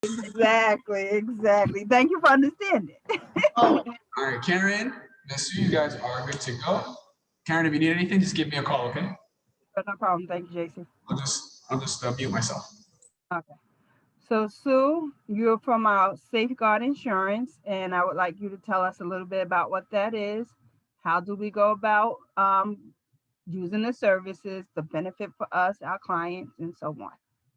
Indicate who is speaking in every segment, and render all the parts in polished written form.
Speaker 1: Exactly, exactly. Thank you for understanding.
Speaker 2: Oh, all right, Karen, Nessie, you guys are good to go. Karen, if you need anything, just give me a call, okay?
Speaker 1: But no problem. Thank you, Jason.
Speaker 2: I'll just mute myself.
Speaker 1: Okay. So, Sue, you're from our Safeguard Insurance, and I would like you to tell us a little bit about what that is. How do we go about using the services, the benefit for us, our clients, and so on?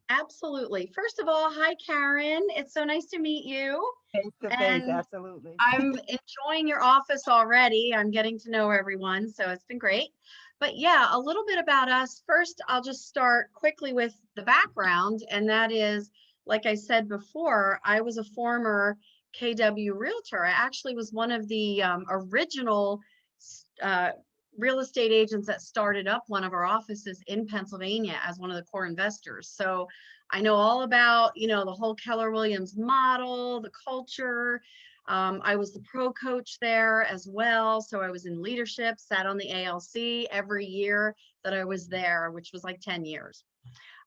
Speaker 3: Absolutely. First of all, hi, Karen. It's so nice to meet you.
Speaker 1: Face to face,
Speaker 3: And
Speaker 1: absolutely.
Speaker 3: I'm enjoying your office already. I'm getting to know everyone, so it's been great. But yeah, a little bit about us. First, I'll just start quickly with the background, and that is, like I said before, I was a former KW realtor. I actually was one of the original uh, real estate agents that started up one of our offices in Pennsylvania as one of the core investors. So I know all about, the whole Keller Williams model, the culture. I was the pro coach there as well. So I was in leadership, sat on the ALC every year that I was there, which was like 10 years.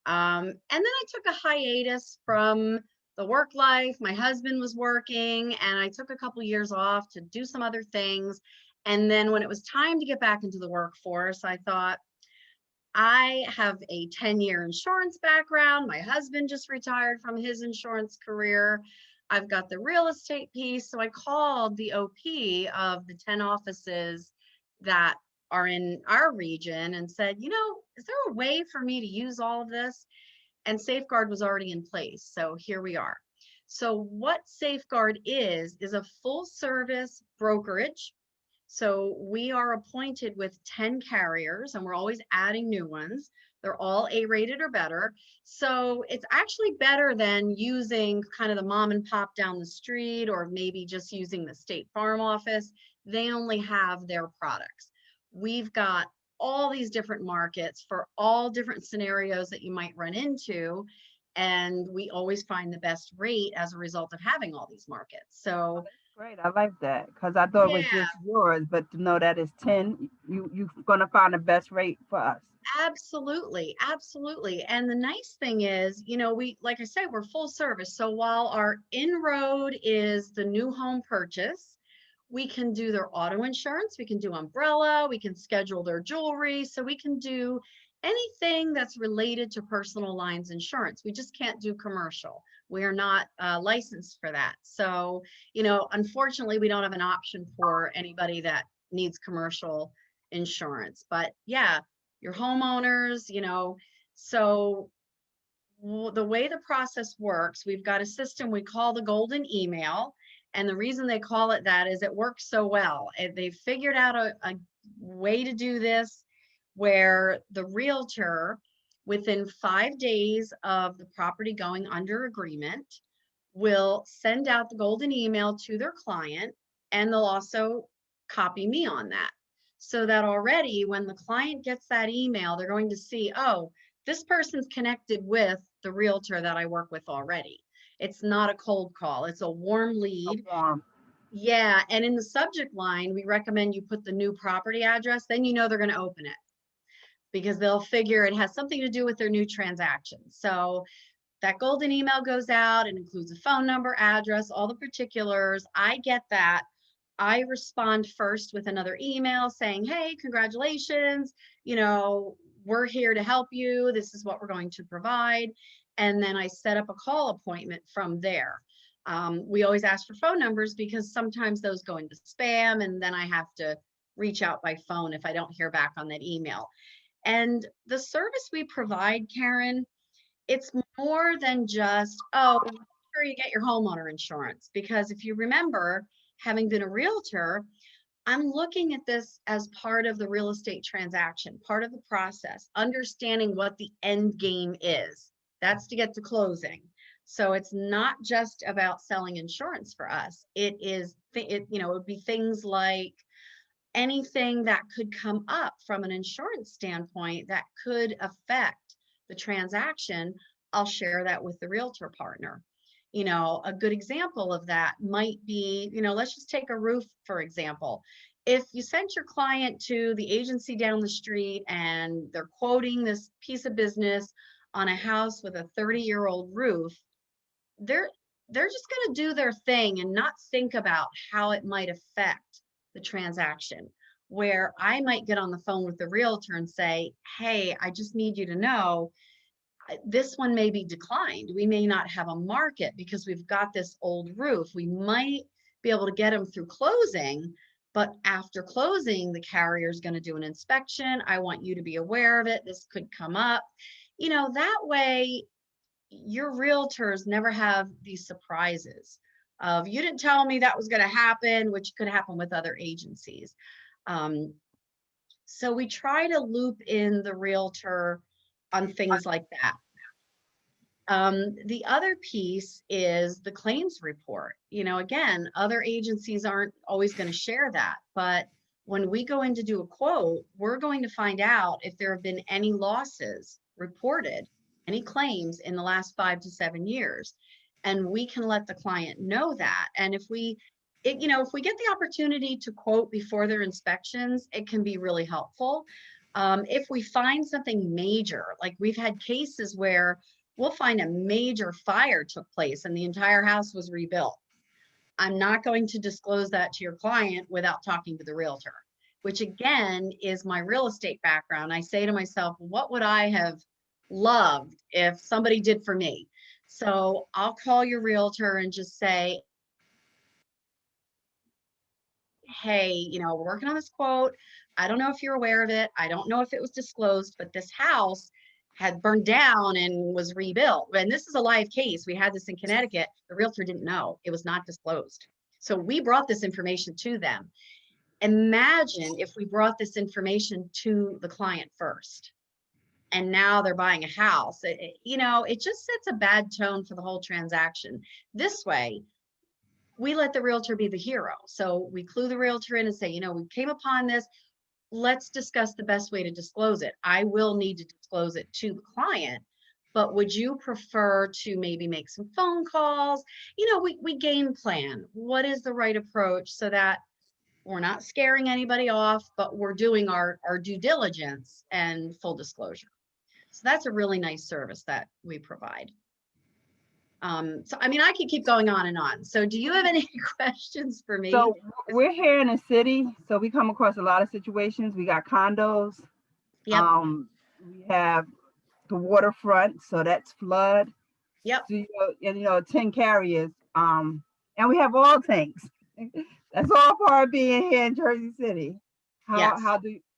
Speaker 3: And then I took a hiatus from the work life. My husband was working, and I took a couple years off to do some other things. And then when it was time to get back into the workforce, I thought, I have a 10-year insurance background. My husband just retired from his insurance career. I've got the real estate piece. So I called the OP of the 10 offices that are in our region and said, is there a way for me to use all of this? And Safeguard was already in place. So here we are. So what Safeguard is a full service brokerage. So we are appointed with 10 carriers and we're always adding new ones. They're all A-rated or better. So it's actually better than using kind of the mom and pop down the street or maybe just using the State Farm office. They only have their products. We've got all these different markets for all different scenarios that you might run into. And we always find the best rate as a result of having all these markets. So
Speaker 1: Great, I like that because I thought it was
Speaker 3: yeah.
Speaker 1: just yours, but to know that it's 10, you're gonna find the best rate for us.
Speaker 3: Absolutely, absolutely. And the nice thing is, we, like I said, we're full service. So while our inroad is the new home purchase, we can do their auto insurance, we can do umbrella, we can schedule their jewelry. So we can do anything that's related to personal lines insurance. We just can't do commercial. We are not licensed for that. So, unfortunately, we don't have an option for anybody that needs commercial insurance. But yeah, your homeowners, so the way the process works, we've got a system we call the golden email. And the reason they call it that is it works so well. They figured out a way to do this where the realtor, within 5 days of the property going under agreement, will send out the golden email to their client, and they'll also copy me on that. So that already when the client gets that email, they're going to see, oh, this person's connected with the realtor that I work with already. It's not a cold call, it's a warm
Speaker 1: A
Speaker 3: lead.
Speaker 1: form.
Speaker 3: Yeah, and in the subject line, we recommend you put the new property address, then they're going to open it because they'll figure it has something to do with their new transaction. So that golden email goes out and includes a phone number, address, all the particulars. I get that. I respond first with another email saying, hey, congratulations, we're here to help you. This is what we're going to provide. And then I set up a call appointment from there. We always ask for phone numbers because sometimes those go into spam and then I have to reach out by phone if I don't hear back on that email. And the service we provide, Karen, it's more than just, oh, make sure you get your homeowner insurance. Because if you remember, having been a realtor, I'm looking at this as part of the real estate transaction, part of the process, understanding what the end game is. That's to get to closing. So it's not just about selling insurance for us. It would be things like anything that could come up from an insurance standpoint that could affect the transaction. I'll share that with the realtor partner. A good example of that might be, let's just take a roof, for example. If you sent your client to the agency down the street and they're quoting this piece of business on a house with a 30-year-old roof, they're they're just going to do their thing and not think about how it might affect the transaction. Where I might get on the phone with the realtor and say, hey, I just need you to know this one may be declined. We may not have a market because we've got this old roof. We might be able to get them through closing, but after closing, the carrier is going to do an inspection. I want you to be aware of it. This could come up. You know, that way your realtors never have these surprises of, you didn't tell me that was going to happen, which could happen with other agencies. So we try to loop in the realtor on things like that. The other piece is the claims report. You know, again, other agencies aren't always going to share that, but when we go in to do a quote, we're going to find out if there have been any losses reported, any claims in the last 5 to 7 years. And we can let the client know that. And if we get the opportunity to quote before their inspections, it can be really helpful. If we find something major, like we've had cases where we'll find a major fire took place and the entire house was rebuilt. I'm not going to disclose that to your client without talking to the realtor, which again is my real estate background. I say to myself, what would I have loved if somebody did for me? So I'll call your realtor and just say, hey, you know, we're working on this quote. I don't know if you're aware of it. I don't know if it was disclosed, but this house had burned down and was rebuilt. And this is a live case. We had this in Connecticut. The realtor didn't know. It was not disclosed. So we brought this information to them. Imagine if we brought this information to the client first, and now they're buying a house. It just sets a bad tone for the whole transaction. This way, we let the realtor be the hero. So we clue the realtor in and say, you know, we came upon this. Let's discuss the best way to disclose it. I will need to disclose it to the client, but would you prefer to maybe make some phone calls? You know, we game plan. What is the right approach so that we're not scaring anybody off, but we're doing our due diligence and full disclosure. So that's a really nice service that we provide. So, I mean, I could keep going on and on. So do you have any questions for me?
Speaker 1: So we're here in the city, so we come across a lot of situations. We got condos.
Speaker 3: Yep.
Speaker 1: We have the waterfront, so that's flood.
Speaker 3: Yep.
Speaker 1: So, 10 carriers. And we have all tanks. That's all part of being here in Jersey City.
Speaker 3: Yes.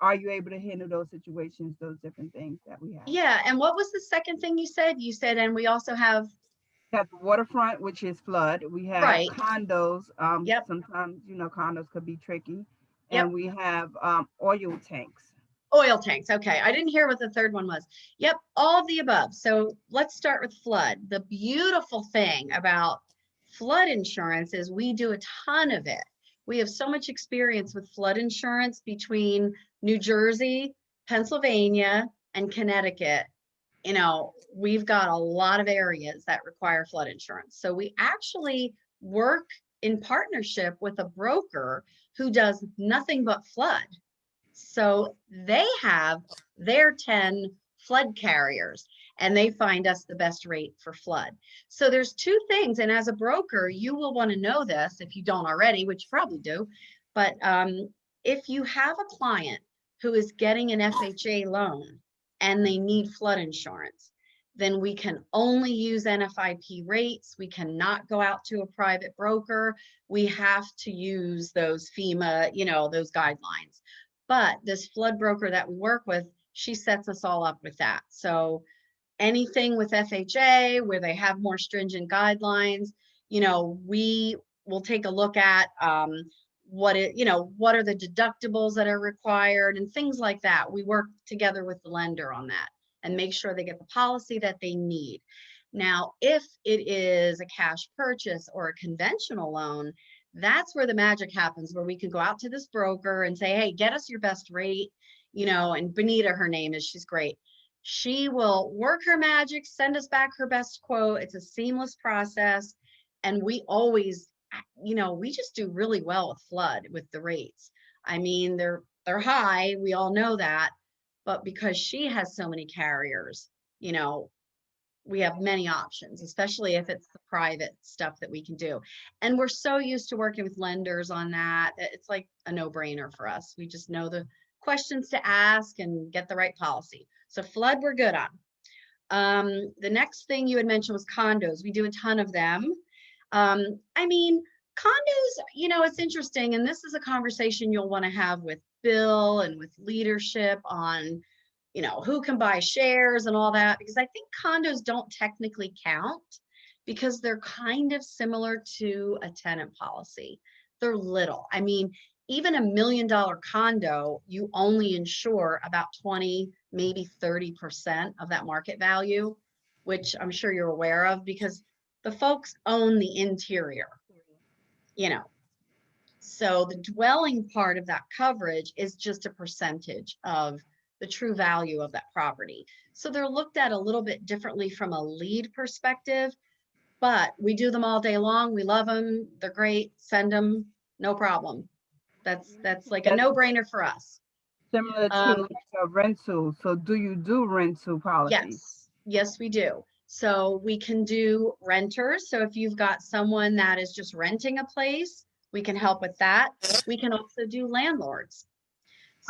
Speaker 1: Are you able to handle those situations, those different things that we have?
Speaker 3: Yeah. And what was the second thing you said? You said, and we also have
Speaker 1: the waterfront, which is flood. We have
Speaker 3: right.
Speaker 1: condos.
Speaker 3: Yep.
Speaker 1: Sometimes, condos could be tricky.
Speaker 3: Yep.
Speaker 1: And we have oil tanks.
Speaker 3: Oil tanks. Okay. I didn't hear what the third one was. Yep. All of the above. So let's start with flood. The beautiful thing about flood insurance is we do a ton of it. We have so much experience with flood insurance between New Jersey, Pennsylvania, and Connecticut. You know, we've got a lot of areas that require flood insurance. So we actually work in partnership with a broker who does nothing but flood. So they have their 10 flood carriers and they find us the best rate for flood. So there's two things. And as a broker, you will want to know this if you don't already, which you probably do. But if you have a client who is getting an FHA loan and they need flood insurance, then we can only use NFIP rates. We cannot go out to a private broker. We have to use those FEMA, those guidelines. But this flood broker that we work with, she sets us all up with that. So anything with FHA where they have more stringent guidelines, we will take a look at what are the deductibles that are required and things like that. We work together with the lender on that and make sure they get the policy that they need. Now, if it is a cash purchase or a conventional loan, that's where the magic happens, where we can go out to this broker and say, hey, get us your best rate, and Benita, her name is, she's great. She will work her magic, send us back her best quote. It's a seamless process. And we always, we just do really well with flood with the rates. I mean, they're high. We all know that. But because she has so many carriers, we have many options, especially if it's the private stuff that we can do. And we're so used to working with lenders on that. It's like a no-brainer for us. We just know the questions to ask and get the right policy. So flood, we're good on. The next thing you had mentioned was condos. We do a ton of them. I mean, condos, you know, it's interesting, and this is a conversation you'll want to have with Bill and with leadership on, you know, who can buy shares and all that, because I think condos don't technically count because they're kind of similar to a tenant policy. They're little. I mean, even $1 million condo, you only insure about 20, maybe 30% of that market value, which I'm sure you're aware of because the folks own the interior, you know. So the dwelling part of that coverage is just a percentage of the true value of that property. So they're looked at a little bit differently from a lead perspective, but we do them all day long. We love them. They're great. Send them, no problem. That's like a no-brainer for us.
Speaker 1: Similar to like a rental. So do you do rental policies?
Speaker 3: Yes, we do. So we can do renters. So if you've got someone that is just renting a place, we can help with that. We can also do landlords.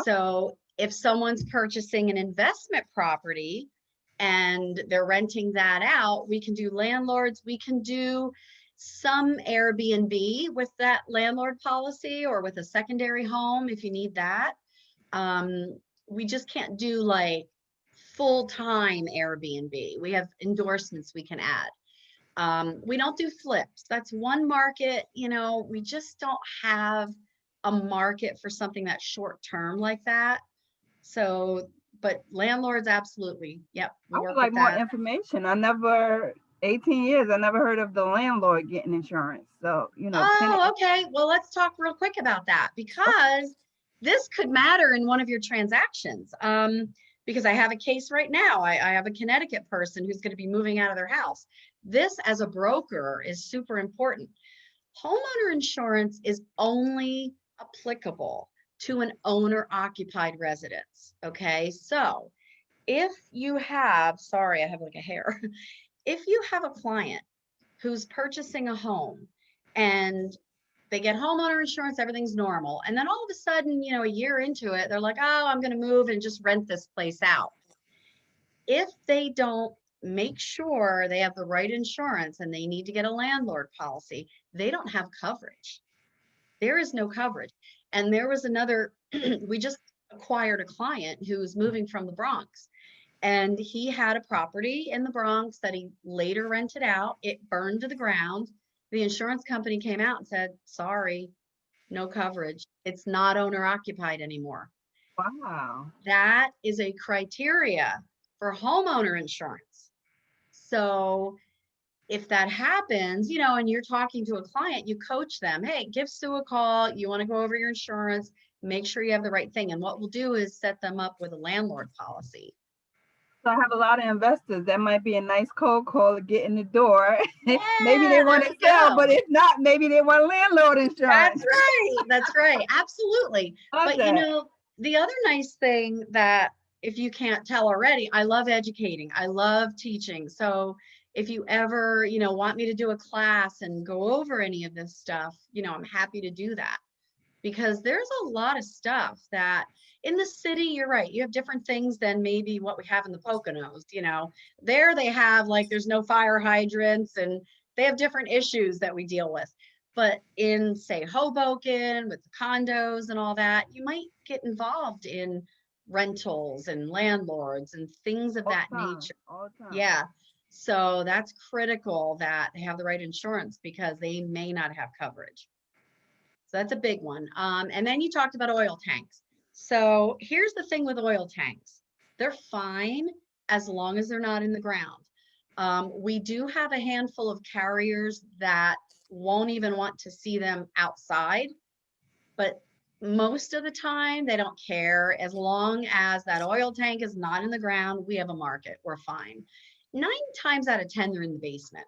Speaker 3: So if someone's purchasing an investment property and they're renting that out, we can do landlords. We can do some Airbnb with that landlord policy or with a secondary home if you need that. We just can't do like full-time Airbnb. We have endorsements we can add. We don't do flips. That's one market, you know, we just don't have a market for something that's short-term like that. So, but landlords, absolutely. Yep.
Speaker 1: I would like more information. 18 years, I never heard of the landlord getting insurance. So, you know.
Speaker 3: Oh, okay. Well, let's talk real quick about that because this could matter in one of your transactions. Because I have a case right now. I have a Connecticut person who's going to be moving out of their house. This as a broker is super important. Homeowner insurance is only applicable to an owner-occupied residence. Okay, so if you have, sorry, I have like a hair. If you have a client who's purchasing a home and they get homeowner insurance, everything's normal. And then all of a sudden, you know, a year into it, they're like, oh, I'm going to move and just rent this place out. If they don't make sure they have the right insurance and they need to get a landlord policy, they don't have coverage. There is no coverage. And there was another, we just acquired a client who's moving from the Bronx. And he had a property in the Bronx that he later rented out. It burned to the ground. The insurance company came out and said, sorry, no coverage. It's not owner occupied anymore.
Speaker 1: Wow.
Speaker 3: That is a criteria for homeowner insurance. So if that happens, you know, and you're talking to a client, you coach them, hey, give Sue a call. You want to go over your insurance, make sure you have the right thing. And what we'll do is set them up with a landlord policy.
Speaker 1: So I have a lot of investors. That might be a nice cold call to get in the door.
Speaker 3: Yeah,
Speaker 1: maybe they want to sell, but if not, maybe they want landlord insurance.
Speaker 3: That's right. That's right. Absolutely. But you know, the other nice thing that if you can't tell already, I love educating. I love teaching. So if you ever, you know, want me to do a class and go over any of this stuff, you know, I'm happy to do that because there's a lot of stuff that in the city, you're right, you have different things than maybe what we have in the Poconos, you know. There they have like there's no fire hydrants and they have different issues that we deal with. But in, say, Hoboken with the condos and all that, you might get involved in rentals and landlords and things of that nature. Yeah. So that's critical that they have the right insurance because they may not have coverage. So that's a big one. And then you talked about oil tanks. So here's the thing with oil tanks. They're fine as long as they're not in the ground. We do have a handful of carriers that won't even want to see them outside, but most of the time they don't care. As long as that oil tank is not in the ground, we have a market, we're fine. 9 times out of 10, they're in the basement.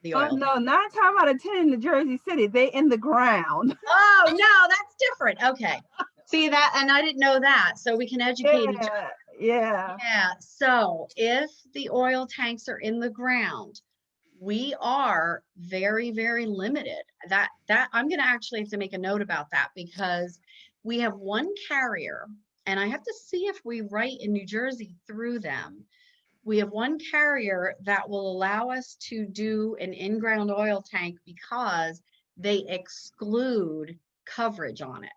Speaker 3: The oil
Speaker 1: no, 9 times out of 10 in the Jersey City, they in the ground.
Speaker 3: Oh, no, that's different. Okay. See that, and I didn't know that, so we can educate each other.
Speaker 1: Yeah.
Speaker 3: Yeah, so if the oil tanks are in the ground, we are very, very limited. That I'm gonna actually have to make a note about that because we have one carrier, and I have to see if we write in New Jersey through them. We have one carrier that will allow us to do an in-ground oil tank because they exclude coverage on it.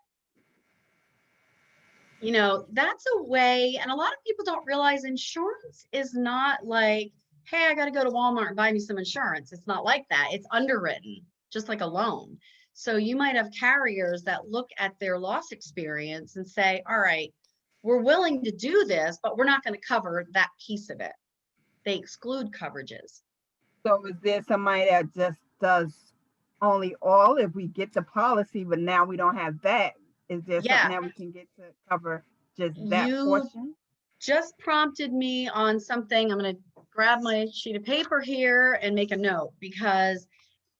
Speaker 3: You know, that's a way, and a lot of people don't realize insurance is not like, hey, I got to go to Walmart and buy me some insurance. It's not like that. It's underwritten, just like a loan. So you might have carriers that look at their loss experience and say, all right, we're willing to do this, but we're not going to cover that piece of it. They exclude coverages.
Speaker 1: So is there somebody that just does only all if we get the policy, but now we don't have that? Is there
Speaker 3: Yeah,
Speaker 1: something that we can get to cover just that
Speaker 3: you
Speaker 1: portion?
Speaker 3: just prompted me on something. I'm going to grab my sheet of paper here and make a note because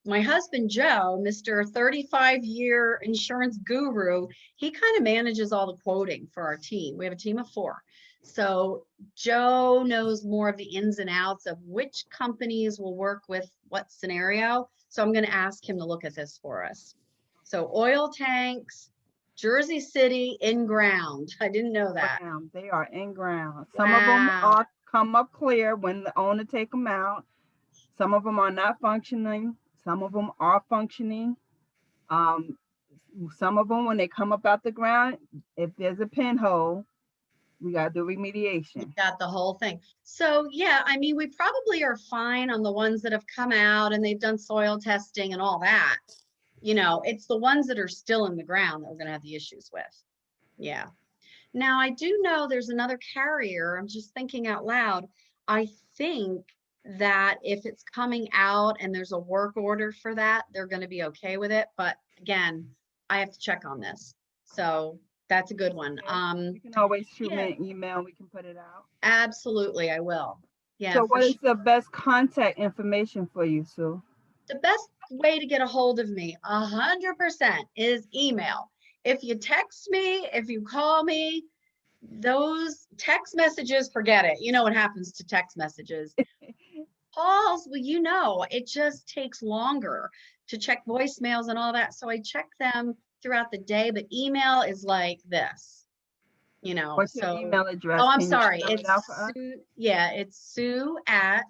Speaker 3: my husband, Joe, Mr. 35-year insurance guru, he kind of manages all the quoting for our team. We have a team of 4. So Joe knows more of the ins and outs of which companies will work with what scenario. So I'm going to ask him to look at this for us. So oil tanks, Jersey City in ground. I didn't know that.
Speaker 1: Ground. They are in ground. Some of them
Speaker 3: Wow.
Speaker 1: are come up clear when the owner take them out. Some of them are not functioning. Some of them are functioning. Um, some of them, when they come up out the ground, if there's a pinhole, we gotta do
Speaker 3: You
Speaker 1: remediation.
Speaker 3: got the whole thing. So yeah, I mean, we probably are fine on the ones that have come out and they've done soil testing and all that. You know, it's the ones that are still in the ground that we're gonna have the issues with. Yeah. Now I do know there's another carrier. I'm just thinking out loud. I think that if it's coming out and there's a work order for that, they're gonna be okay with it. But again, I have to check on this. So that's a good one.
Speaker 1: Okay. You can always shoot
Speaker 3: Yeah,
Speaker 1: me an email. We can put it out.
Speaker 3: absolutely, I will. Yeah,
Speaker 1: So
Speaker 3: for
Speaker 1: what is
Speaker 3: sure.
Speaker 1: the best contact information for you, Sue?
Speaker 3: The best way to get a hold of me, 100%, is email. If you text me, if you call me, those text messages, forget it. You know what happens to text messages. Calls, well, you know, it just takes longer to check voicemails and all that. So I check them throughout the day, but email is like this, you know.
Speaker 1: What's your
Speaker 3: So,
Speaker 1: email address?
Speaker 3: oh, I'm
Speaker 1: Can you
Speaker 3: sorry.
Speaker 1: spell it
Speaker 3: It's
Speaker 1: out for us?
Speaker 3: Sue, yeah, it's Sue at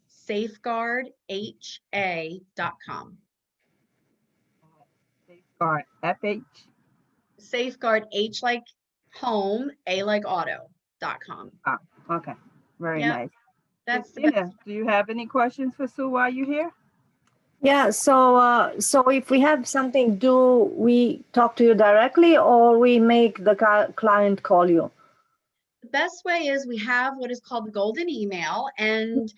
Speaker 3: safeguardha.com.
Speaker 1: Safeguard, FH.
Speaker 3: Safeguard, H like home, A like auto.com.
Speaker 1: Ah, okay. Very
Speaker 3: Yeah,
Speaker 1: nice.
Speaker 3: that's the best.
Speaker 1: Christina, do you have any questions for Sue while you're here?
Speaker 4: Yeah, so if we have something, do we talk to you directly or we make the client call you?
Speaker 3: The best way is we have what is called the golden email, and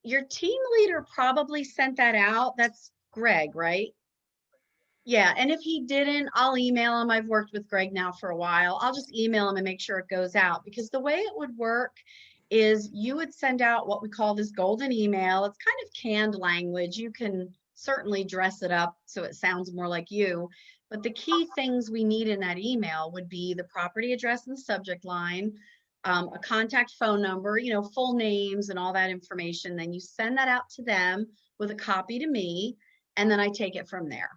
Speaker 3: your team leader probably sent that out. That's Greg, right? Yeah, and if he didn't, I'll email him. I've worked with Greg now for a while. I'll just email him and make sure it goes out, because the way it would work is you would send out what we call this golden email. It's kind of canned language. You can certainly dress it up so it sounds more like you. But the key things we need in that email would be the property address and the subject line, a contact phone number, you know, full names and all that information. Then you send that out to them with a copy to me, and then I take it from there.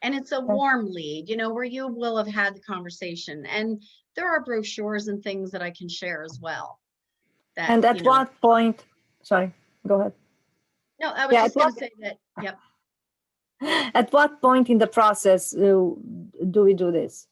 Speaker 3: And it's a warm lead, you know, where you will have had the conversation. And there are brochures and things that I can share as well. That,
Speaker 4: And at what point, sorry, go ahead.
Speaker 3: No, I was just going to say that, yep.
Speaker 4: At what point in the process do we do this?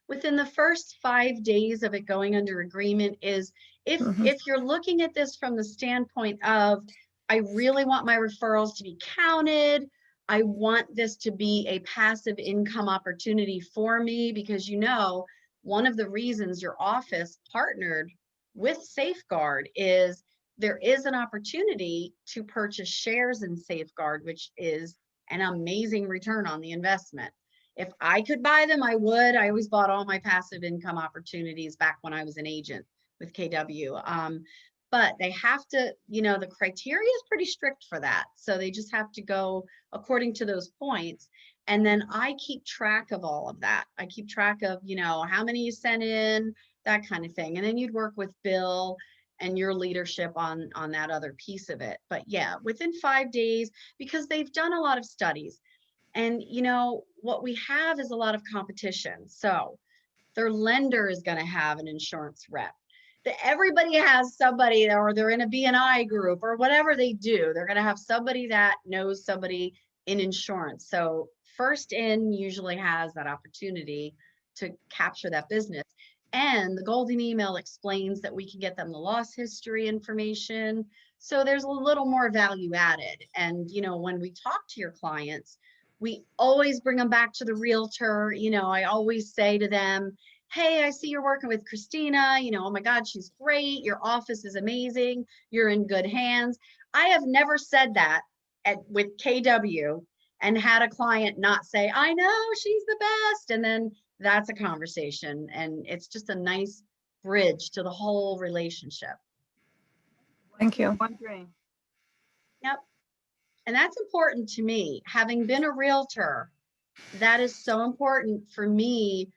Speaker 3: Within the first 5 days of it going under agreement is if you're looking at this from the standpoint of, I really want my referrals to be counted. I want this to be a passive income opportunity for me, because, you know, one of the reasons your office partnered with Safeguard is there is an opportunity to purchase shares in Safeguard, which is an amazing return on the investment. If I could buy them, I would. I always bought all my passive income opportunities back when I was an agent with KW. But they have to, you know, the criteria is pretty strict for that. So they just have to go according to those points. And then I keep track of all of that. I keep track of, you know, how many you sent in, that kind of thing. And then you'd work with Bill and your leadership on that other piece of it. But yeah, within 5 days, because they've done a lot of studies. And you know, what we have is a lot of competition. So their lender is going to have an insurance rep. Everybody has somebody, or they're in a BNI group or whatever they do. They're going to have somebody that knows somebody in insurance. So First In usually has that opportunity to capture that business. And the golden email explains that we can get them the loss history information. So there's a little more value added. And, you know, when we talk to your clients, we always bring them back to the realtor. You know, I always say to them, hey, I see you're working with Christina. You know, oh my God, she's great. Your office is amazing. You're in good hands. I have never said that with KW and had a client not say, I know she's the best. And then that's a conversation. And it's just a nice bridge to the whole relationship.
Speaker 4: Thank you.
Speaker 1: One dream.
Speaker 3: Yep. And that's important to me. Having been a realtor, that is so important for me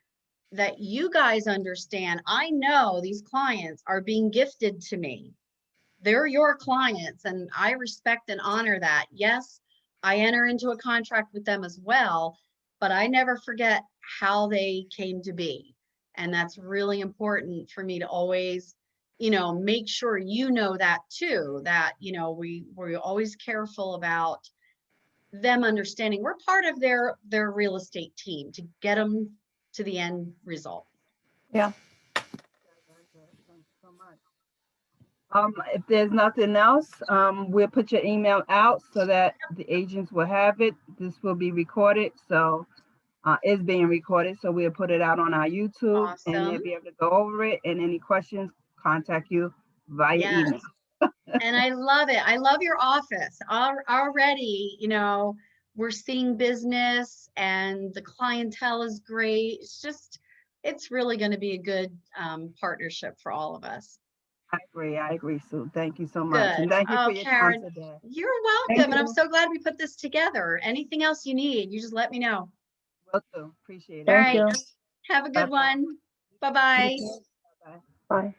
Speaker 3: that you guys understand. I know these clients are being gifted to me. They're your clients, and I respect and honor that. Yes, I enter into a contract with them as well, but I never forget how they came to be. And that's really important for me to always, you know, make sure you know that too, that, you know, we're always careful about them understanding we're part of their real estate team to get them to the end result.
Speaker 4: Yeah.
Speaker 1: Thank you so much. If there's nothing else, we'll put your email out so that the agents will have it. This will be recorded, so it's being recorded. So we'll put it out on our YouTube, and
Speaker 3: Awesome.
Speaker 1: they'll be able to go over it. And any questions, contact you via
Speaker 3: Yes.
Speaker 1: email.
Speaker 3: And I love it. I love your office. Already, you know, we're seeing business and the clientele is great. It's just, it's really going to be a good partnership for all of us.
Speaker 1: I agree, Sue. Thank you so much.
Speaker 3: Good.
Speaker 1: And thank you
Speaker 3: Oh,
Speaker 1: for your
Speaker 3: Karen,
Speaker 1: time today.
Speaker 3: you're
Speaker 1: Thank
Speaker 3: welcome. And I'm
Speaker 1: you.
Speaker 3: so glad we put this together. Anything else you need, you just let me know.
Speaker 1: Will do. Appreciate it.
Speaker 3: All
Speaker 4: Thank
Speaker 3: right.
Speaker 4: you.
Speaker 3: Have a good
Speaker 1: Bye-bye.
Speaker 3: one. Bye-bye.
Speaker 1: Bye-bye.
Speaker 4: Bye.